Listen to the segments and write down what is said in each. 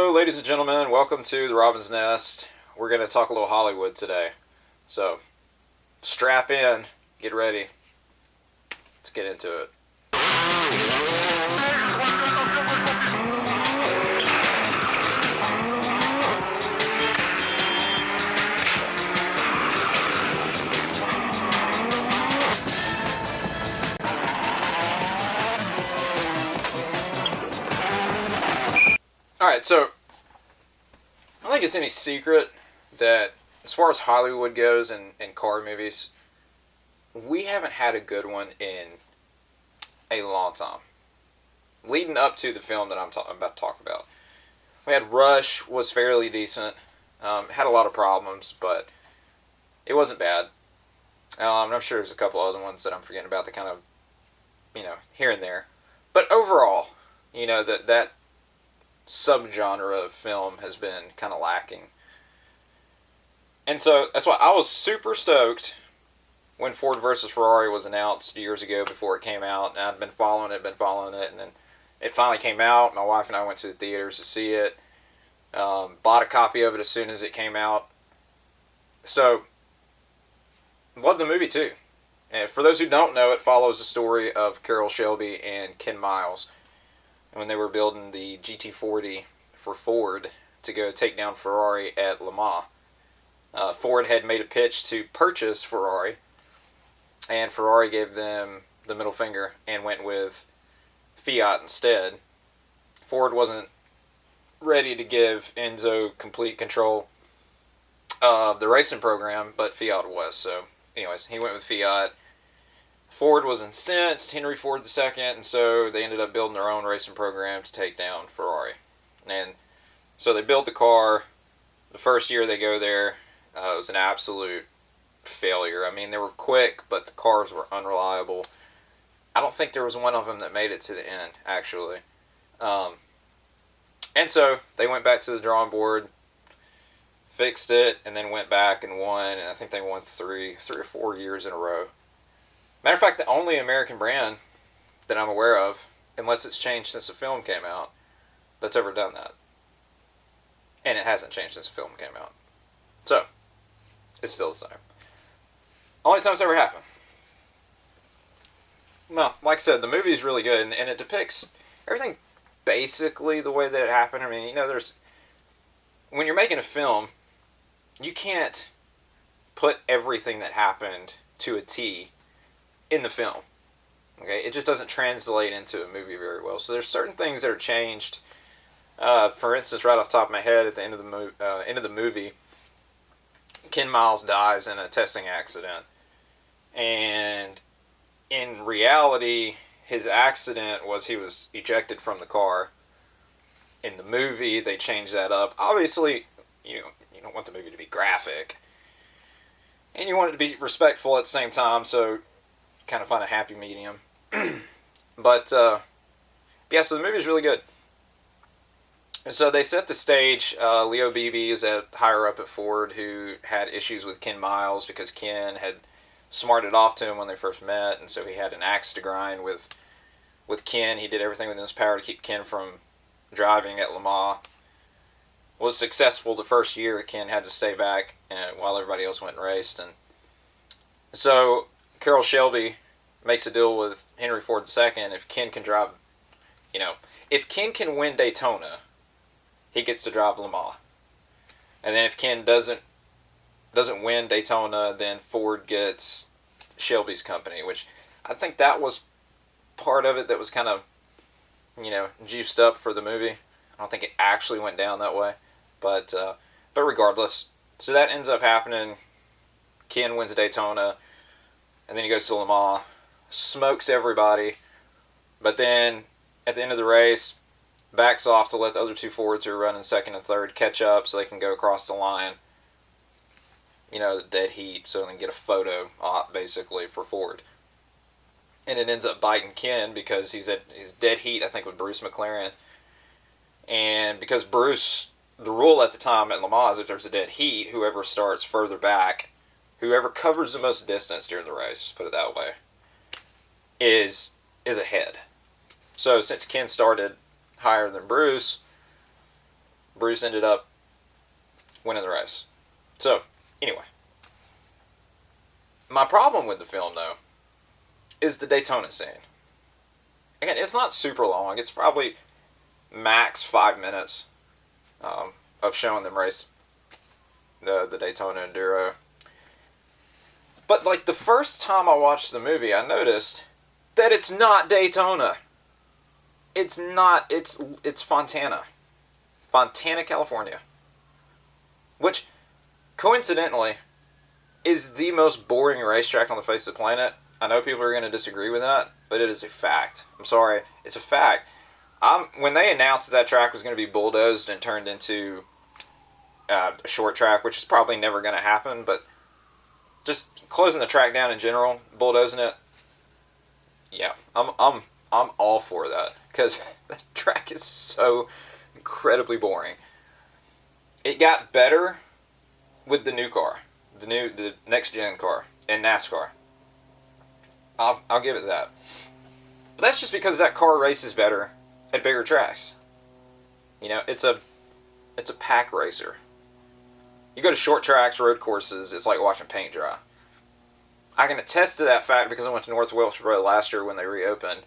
Hello, ladies and gentlemen. Welcome to the Robin's Nest. We're going to talk a little Hollywood today. So, strap in, get ready. Let's get into it. Alright, so, I don't think it's any secret that as far as Hollywood goes and car movies, we haven't had a good one in a long time. Leading up to the film that I'm about to talk about. We had Rush, was fairly decent. Had a lot of problems, but it wasn't bad. I'm sure there's a couple other ones that I'm forgetting about that kind of, here and there. But overall, that subgenre of film has been kind of lacking. And so that's why I was super stoked when Ford versus Ferrari was announced years ago before it came out. And I'd been following it, and then it finally came out. My wife and I went to the theaters to see it. Bought a copy of it as soon as it came out. So, loved the movie too. And for those who don't know, it follows the story of Carroll Shelby and Ken Miles when they were building the GT40 for Ford to go take down Ferrari at Le Mans. Ford had made a pitch to purchase Ferrari, and Ferrari gave them the middle finger and went with Fiat instead. Ford wasn't ready to give Enzo complete control of the racing program, but Fiat was. So, anyways, he went with Fiat. Ford was incensed, Henry Ford II, and so they ended up building their own racing program to take down Ferrari. And so they built the car. The first year they go there, it was an absolute failure. I mean, they were quick, but the cars were unreliable. I don't think there was one of them that made it to the end, actually. And so they went back to the drawing board, fixed it, and then went back and won. And I think they won three or 4 years in a row. Matter of fact, the only American brand that I'm aware of, unless it's changed since the film came out, that's ever done that. And it hasn't changed since the film came out. So, it's still the same. Only time it's ever happened. Well, like I said, the movie is really good, and it depicts everything basically the way that it happened. I mean, when you're making a film, you can't put everything that happened to a T in the film. Okay, it just doesn't translate into a movie very well. So there's certain things that are changed. For instance, right off the top of my head, at the end of the movie, Ken Miles dies in a testing accident, and in reality, his accident was he was ejected from the car. In the movie, they changed that up. Obviously, you don't want the movie to be graphic, and you want it to be respectful at the same time. So, kind of find a happy medium. But yeah, so the movie is really good. And so they set the stage. Leo Beebe is higher up at Ford, who had issues with Ken Miles because Ken had smarted off to him when they first met, and so he had an axe to grind with Ken. He did everything within his power to keep Ken from driving at Le Mans. Was successful the first year. Ken had to stay back while everybody else went and raced, and so Carroll Shelby makes a deal with Henry Ford II. If Ken can drive, if Ken can win Daytona, he gets to drive Le Mans. And then if Ken doesn't win Daytona, then Ford gets Shelby's company, which I think that was part of it that was kind of, juiced up for the movie. I don't think it actually went down that way, but regardless, so that ends up happening. Ken wins Daytona, and then he goes to Le Mans, smokes everybody, but then at the end of the race, backs off to let the other two Fords who are running second and third catch up so they can go across the line. The dead heat, so they can get a photo op, basically, for Ford. And it ends up biting Ken because he's dead heat, I think, with Bruce McLaren. And because Bruce, the rule at the time at Le Mans, if there's a dead heat, whoever starts further back, whoever covers the most distance during the race, let's put it that way, is ahead. So since Ken started higher than Bruce, Bruce ended up winning the race. So, anyway. My problem with the film, though, is the Daytona scene. Again, it's not super long. It's probably max 5 minutes of showing them race the Daytona Enduro. But, like, the first time I watched the movie, I noticed that it's not Daytona. It's not. It's Fontana. Fontana, California. Which, coincidentally, is the most boring racetrack on the face of the planet. I know people are going to disagree with that, but it is a fact. I'm sorry. It's a fact. When they announced that track was going to be bulldozed and turned into a short track, which is probably never going to happen, but just closing the track down in general, bulldozing it, yeah, I'm all for that, because that track is so incredibly boring. It got better with the new car, the next gen car in NASCAR. I'll give it that. But that's just because that car races better at bigger tracks. You know, it's a pack racer. You go to short tracks, road courses, it's like watching paint dry. I can attest to that fact because I went to North Wilkes Road last year when they reopened.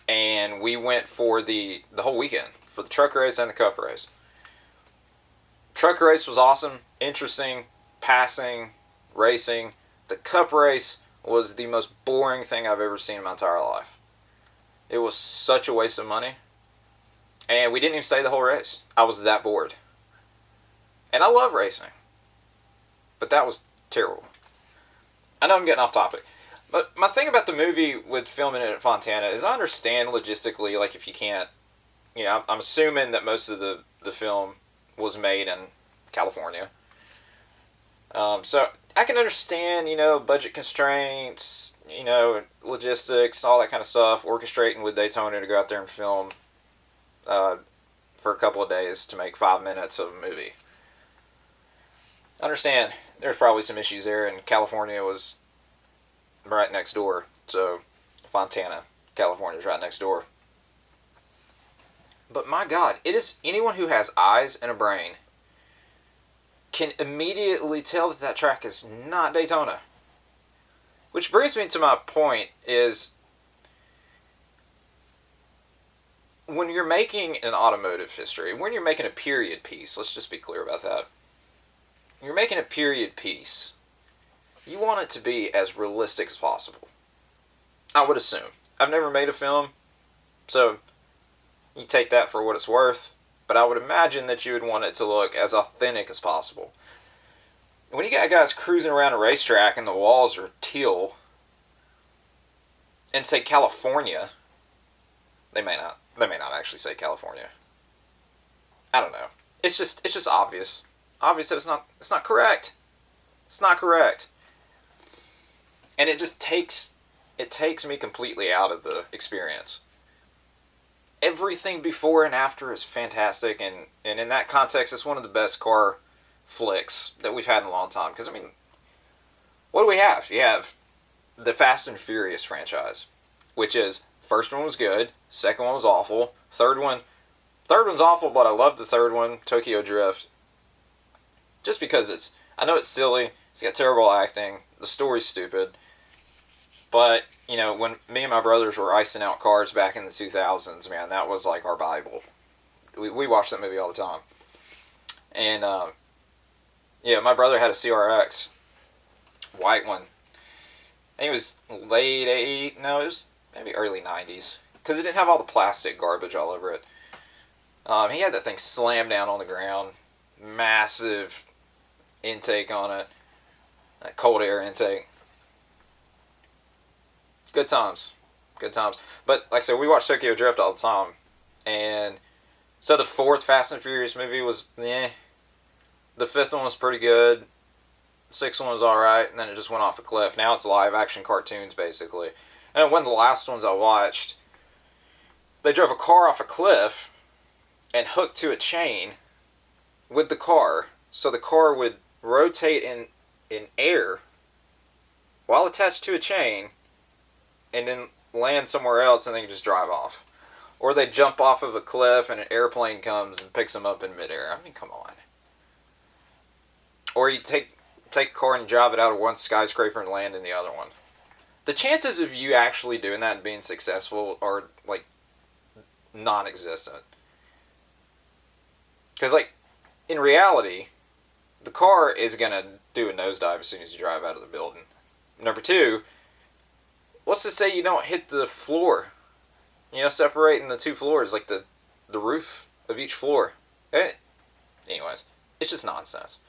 And we went for the whole weekend, for the truck race and the cup race. Truck race was awesome, interesting, passing, racing. The cup race was the most boring thing I've ever seen in my entire life. It was such a waste of money. And we didn't even stay the whole race. I was that bored. And I love racing. But that was terrible. I know I'm getting off topic. But my thing about the movie with filming it at Fontana is I understand logistically, like if you can't, you know, I'm assuming that most of the film was made in California. So I can understand, you know, budget constraints, you know, logistics, all that kind of stuff, orchestrating with Daytona to go out there and film for a couple of days to make 5 minutes of a movie. I understand there's probably some issues there, and California was right next door, so Fontana, California is right next door. But my God, it is anyone who has eyes and a brain can immediately tell that that track is not Daytona. Which brings me to my point is, when you're making an automotive history, when you're making a period piece, let's just be clear about that. When you're making a period piece, you want it to be as realistic as possible. I would assume. I've never made a film, so you take that for what it's worth, but I would imagine that you would want it to look as authentic as possible. When you got guys cruising around a racetrack and the walls are teal, and say California, they may not actually say California. I don't know. It's just obvious. Obvious that it's not correct. It's not correct. And it just takes me completely out of the experience. Everything before and after is fantastic, and in that context, it's one of the best car flicks that we've had in a long time. Because, I mean, what do we have? You have the Fast and Furious franchise, which is, first one was good, second one was awful, third one's awful, but I love the third one, Tokyo Drift. Just because I know it's silly, it's got terrible acting, the story's stupid, but, you know, when me and my brothers were icing out cars back in the 2000s, man, that was like our Bible. We watched that movie all the time. And, yeah, my brother had a CRX, white one. I think it was it was maybe early 90s, because it didn't have all the plastic garbage all over it. He had that thing slammed down on the ground, massive intake on it, that cold air intake. Good times. Good times. But, like I said, we watched Tokyo Drift all the time. And so the fourth Fast and Furious movie was, The fifth one was pretty good. The sixth one was alright. And then it just went off a cliff. Now it's live action cartoons, basically. And one of the last ones I watched, they drove a car off a cliff and hooked to a chain with the car. So the car would rotate in air while attached to a chain, and then land somewhere else, and then you just drive off. Or they jump off of a cliff and an airplane comes and picks them up in midair. I mean, come on. Or you take a car and drive it out of one skyscraper and land in the other one. The chances of you actually doing that and being successful are, like, non-existent. Because, like, in reality, the car is going to do a nosedive as soon as you drive out of the building. Number two, what's to say you don't hit the floor? You know, separating the two floors, like the roof of each floor. Anyways, it's just nonsense.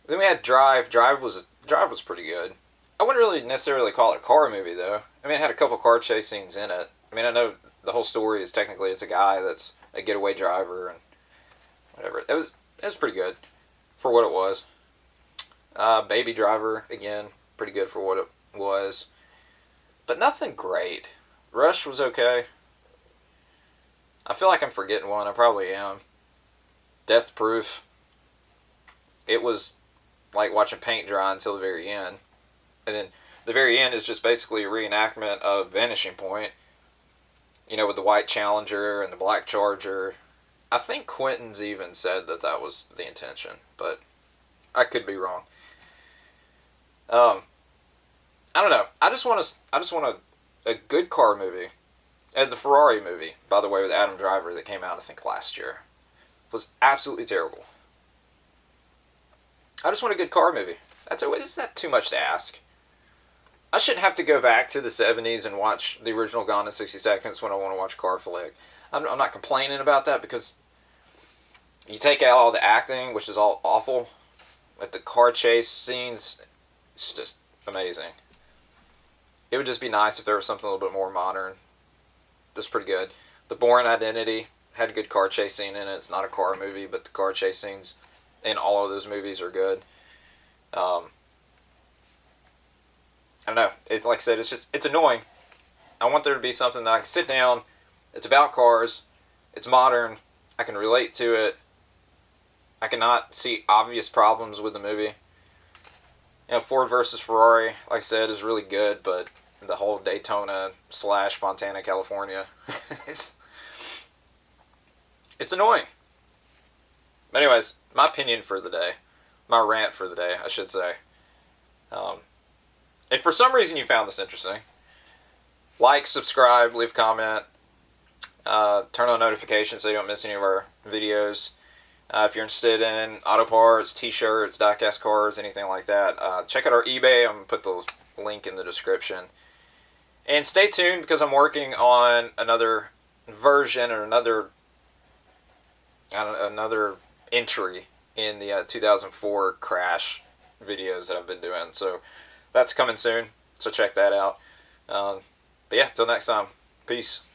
Then we had Drive. Drive was pretty good. I wouldn't really necessarily call it a car movie, though. I mean, it had a couple car chase scenes in it. I mean, I know the whole story is technically it's a guy that's a getaway driver and whatever. It was pretty good for what it was. Baby Driver, again, pretty good for what it was. But nothing great. Rush was okay. I feel like I'm forgetting one. I probably am. Death Proof. It was like watching paint dry until the very end. And then the very end is just basically a reenactment of Vanishing Point. You know, with the white Challenger and the black Charger. I think Quentin's even said that was the intention, but I could be wrong. I don't know. I just want a good car movie. And the Ferrari movie, by the way, with Adam Driver that came out, I think, last year, was absolutely terrible. I just want a good car movie. Is that too much to ask? I shouldn't have to go back to the 70s and watch the original Gone in 60 Seconds when I want to watch a car flick. I'm not complaining about that because you take out all the acting, which is all awful. Like the car chase scenes, it's just amazing. It would just be nice if there was something a little bit more modern. Just pretty good. The Bourne Identity had a good car chase scene in it. It's not a car movie, but the car chase scenes in all of those movies are good. I don't know. Like I said, it's annoying. I want there to be something that I can sit down. It's about cars. It's modern. I can relate to it. I cannot see obvious problems with the movie. You know, Ford versus Ferrari, like I said, is really good, but the whole Daytona / Fontana, California, it's annoying. But anyways, my opinion for the day. My rant for the day, I should say. If for some reason you found this interesting, like, subscribe, leave a comment, turn on notifications so you don't miss any of our videos. If you're interested in auto parts, t-shirts, diecast cars, anything like that, check out our eBay. I'm going to put the link in the description. And stay tuned because I'm working on another version or another entry in the 2004 crash videos that I've been doing. So that's coming soon. So check that out. But yeah, till next time. Peace.